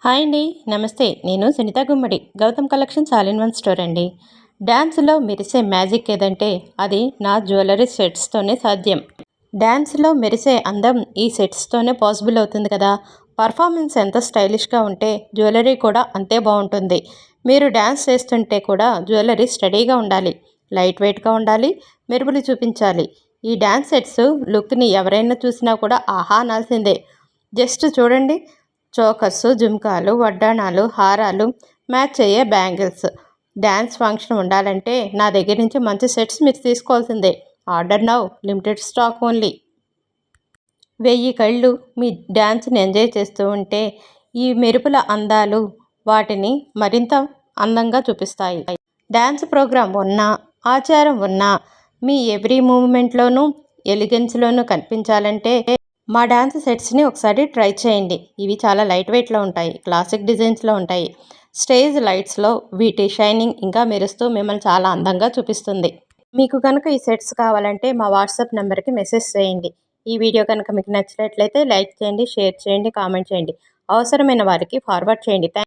Hi అండి. నమస్తే. నేను Sunitha Gummadi. Gautam collections all in one store అండి. డ్యాన్స్లో మెరిసే మ్యాజిక్ ఏదంటే అది నా జ్యువెలరీ సెట్స్తోనే సాధ్యం. డ్యాన్స్లో మెరిసే అందం ఈ సెట్స్తోనే పాసిబుల్ అవుతుంది కదా. పర్ఫార్మెన్స్ ఎంత స్టైలిష్గా ఉంటే జ్యువెలరీ కూడా అంతే బాగుంటుంది. మీరు డ్యాన్స్ చేస్తుంటే కూడా జ్యువెలరీ స్టడీగా ఉండాలి, లైట్ వెయిట్గా ఉండాలి, మెరుపులు చూపించాలి. ఈ డ్యాన్స్ సెట్స్ లుక్ని ఎవరైనా చూసినా కూడా ఆహా అనాల్సిందే. జస్ట్ చూడండి, చోకర్స్, జుమ్కాలు, వడ్డాణాలు, హారాలు, మ్యాచ్ అయ్యే బ్యాంగిల్స్. డ్యాన్స్ ఫంక్షన్ ఉండాలంటే నా దగ్గర నుంచి మంచి సెట్స్ మీరు తీసుకోవాల్సిందే. Order now, limited stock only. 1000 కళ్ళు మీ డ్యాన్స్ని ఎంజాయ్ చేస్తూ ఉంటే ఈ మెరుపుల అందాలు వాటిని మరింత అందంగా చూపిస్తాయి. డ్యాన్స్ ప్రోగ్రాం ఉన్నా, ఆచారం ఉన్నా మీ ఎవ్రీ మూవ్మెంట్లోనూ ఎలిగెన్స్లోనూ కనిపించాలంటే మా డ్యాన్స్ సెట్స్ని ఒకసారి ట్రై చేయండి. ఇవి చాలా లైట్ వెయిట్లో ఉంటాయి, క్లాసిక్ డిజైన్స్లో ఉంటాయి. స్టేజ్ లైట్స్లో వీటి షైనింగ్ ఇంకా మెరుస్తూ మిమ్మల్ని చాలా అందంగా చూపిస్తుంది. మీకు కనుక ఈ సెట్స్ కావాలంటే మా వాట్సాప్ నెంబర్కి మెసేజ్ చేయండి. ఈ వీడియో కనుక మీకు నచ్చినట్లయితే లైక్ చేయండి, షేర్ చేయండి, కామెంట్ చేయండి. అవసరమైన వారికి ఫార్వర్డ్ చేయండి.